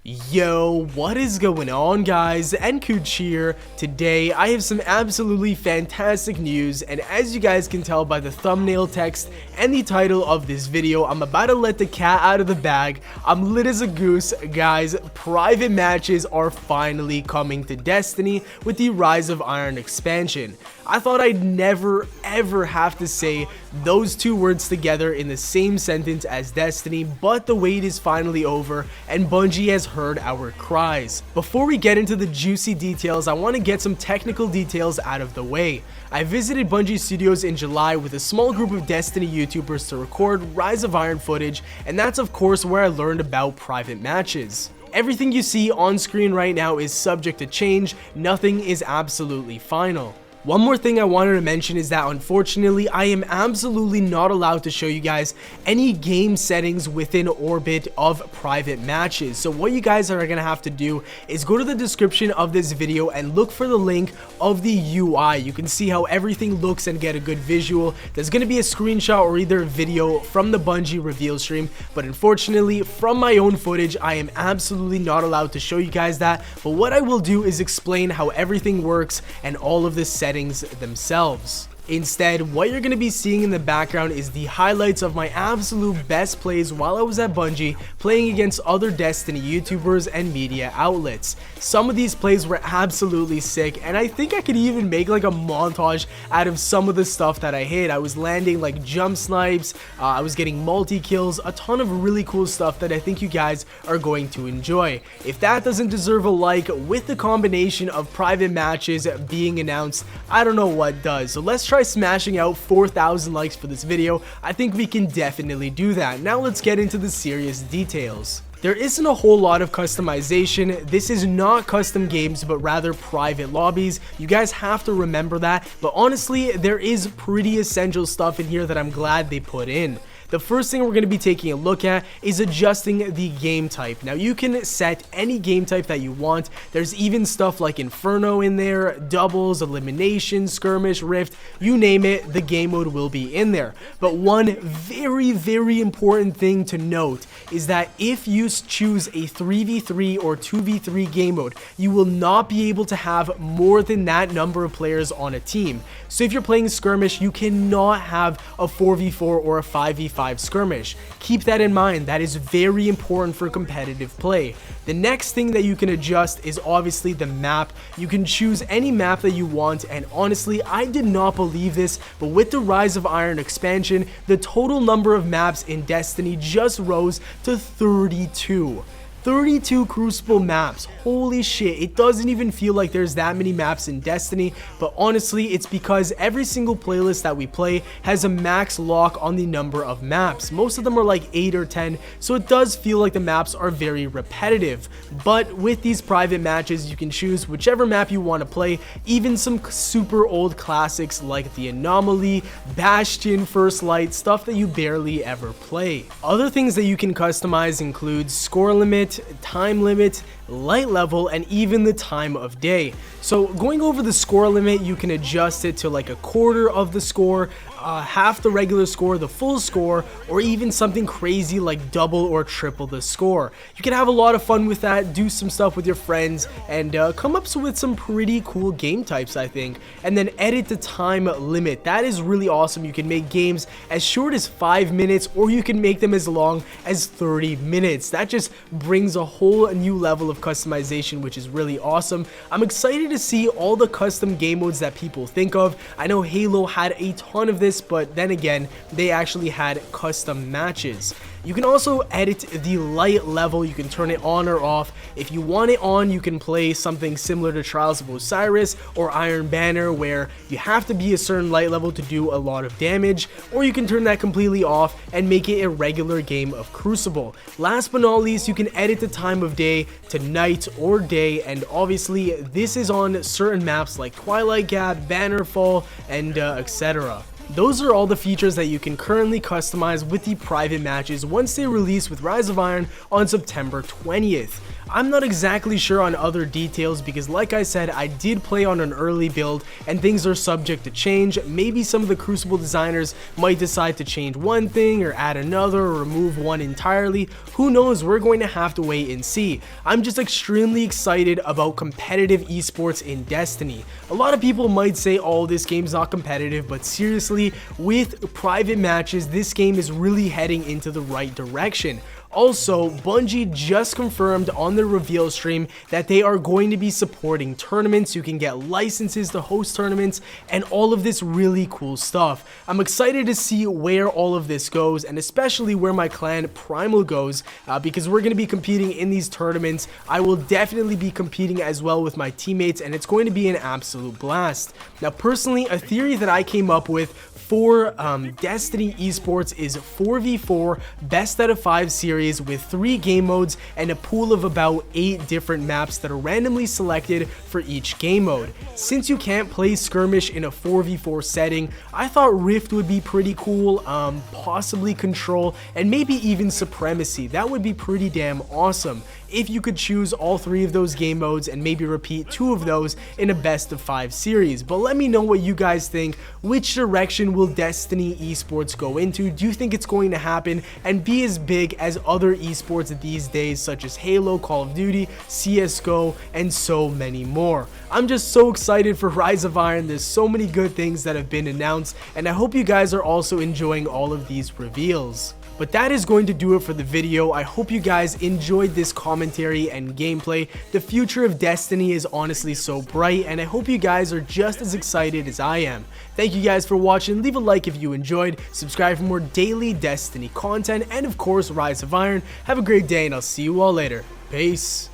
Yo, what is going on, guys? nKuch here. Today I have some absolutely fantastic news, and as you guys can tell by the thumbnail text and the title of this video, I'm about to let the cat out of the bag. I'm lit as a goose, guys. Private matches are finally coming to Destiny with the Rise of Iron expansion. I thought I'd never ever have to say those two words together in the same sentence as Destiny, but the wait is finally over and Bungie has heard our cries. Before we get into the juicy details, I want to get some technical details out of the way. I visited Bungie Studios in July with a small group of Destiny YouTubers to record Rise of Iron footage, and that's of course where I learned about private matches. Everything you see on screen right now is subject to change, nothing is absolutely final. One more thing I wanted to mention is that unfortunately I am absolutely not allowed to show you guys any game settings within orbit of private matches. So what you guys are going to have to do is go to the description of this video and look for the link of the UI. You can see how everything looks and get a good visual. There's going to be a screenshot or either a video from the Bungie reveal stream, but unfortunately from my own footage I am absolutely not allowed to show you guys that. But what I will do is explain how everything works and all of the settings themselves. Instead, what you're going to be seeing in the background is the highlights of my absolute best plays while I was at Bungie playing against other Destiny YouTubers and media outlets. Some of these plays were absolutely sick, and I think I could even make like a montage out of some of the stuff that I hit. I was landing like jump snipes, I was getting multi-kills, a ton of really cool stuff that I think you guys are going to enjoy. If that doesn't deserve a like, with the combination of private matches being announced, I don't know what does. So let's try smashing out 4,000 likes for this video. I think we can definitely do that. Now let's get into the serious details. There isn't a whole lot of customization. This is not custom games, but rather private lobbies. You guys have to remember that, but honestly, there is pretty essential stuff in here that I'm glad they put in. The first thing we're going to be taking a look at is adjusting the game type. Now you can set any game type that you want. There's even stuff like Inferno in there, doubles, elimination, skirmish, rift, you name it, the game mode will be in there. But one very important thing to note is that if you choose a 3v3 or 2v3 game mode, you will not be able to have more than that number of players on a team. So if you're playing skirmish, you cannot have a 4v4 or a 5v5 skirmish. Keep that in mind. That is very important for competitive play. The next thing that you can adjust is obviously the map. You can choose any map that you want, and honestly I did not believe this, but with the Rise of Iron expansion, the total number of maps in Destiny just rose to 32. 32 Crucible maps. Holy shit, it doesn't even feel like there's that many maps in Destiny, but honestly it's because every single playlist that we play has a max lock on the number of maps. Most of them are like 8 or 10, so it does feel like the maps are very repetitive. But with these private matches, you can choose whichever map you want to play, even some super old classics like the Anomaly, Bastion, First Light, stuff that you barely ever play. Other things that you can customize include score limit, time limit, light level, and even the time of day. So going over the score limit, you can adjust it to like a quarter of the score, half the regular score, the full score, or even something crazy like double or triple the score. You can have a lot of fun with that, do some stuff with your friends, and come up with some pretty cool game types, I think. And then edit the time limit. That is really awesome. You can make games as short as 5 minutes, or you can make them as long as 30 minutes. That just brings a whole new level of customization, which is really awesome. I'm excited to see all the custom game modes that people think of. I know Halo had a ton of this, but then again, they actually had custom matches. You can also edit the light level. You can turn it on or off. If you want it on, you can play something similar to Trials of Osiris or Iron Banner, where you have to be a certain light level to do a lot of damage, or you can turn that completely off and make it a regular game of Crucible. Last but not least, you can edit the time of day to night or day, and obviously this is on certain maps like Twilight Gap, Bannerfall, and etc. Those are all the features that you can currently customize with the private matches once they release with Rise of Iron on September 20th. I'm not exactly sure on other details because like I said, I did play on an early build and things are subject to change. Maybe some of the Crucible designers might decide to change one thing or add another or remove one entirely. Who knows, we're going to have to wait and see. I'm just extremely excited about competitive esports in Destiny. A lot of people might say, oh, this game's not competitive, but seriously, with private matches, this game is really heading into the right direction. Also, Bungie just confirmed on their reveal stream that they are going to be supporting tournaments. You can get licenses to host tournaments and all of this really cool stuff. I'm excited to see where all of this goes and especially where my clan Primal goes because we're going to be competing in these tournaments. I will definitely be competing as well with my teammates and it's going to be an absolute blast. Now, personally, a theory that I came up with for Destiny esports is 4v4 best out of 5 series with 3 game modes and a pool of about 8 different maps that are randomly selected for each game mode. Since you can't play skirmish in a 4v4 setting, I thought Rift would be pretty cool, possibly Control, and maybe even Supremacy. That would be pretty damn awesome if you could choose all 3 of those game modes and maybe repeat 2 of those in a best of 5 series. But let me know what you guys think. Which direction will Destiny esports go into? Do you think it's going to happen and be as big as other esports these days such as Halo, Call of Duty, CSGO, and so many more? I'm just so excited for Rise of Iron. There's so many good things that have been announced and I hope you guys are also enjoying all of these reveals. But that is going to do it for the video. I hope you guys enjoyed this commentary and gameplay. The future of Destiny is honestly so bright and I hope you guys are just as excited as I am. Thank you guys for watching. Leave a like if you enjoyed, subscribe for more daily Destiny content, and of course Rise of Iron. Have a great day and I'll see you all later. Peace.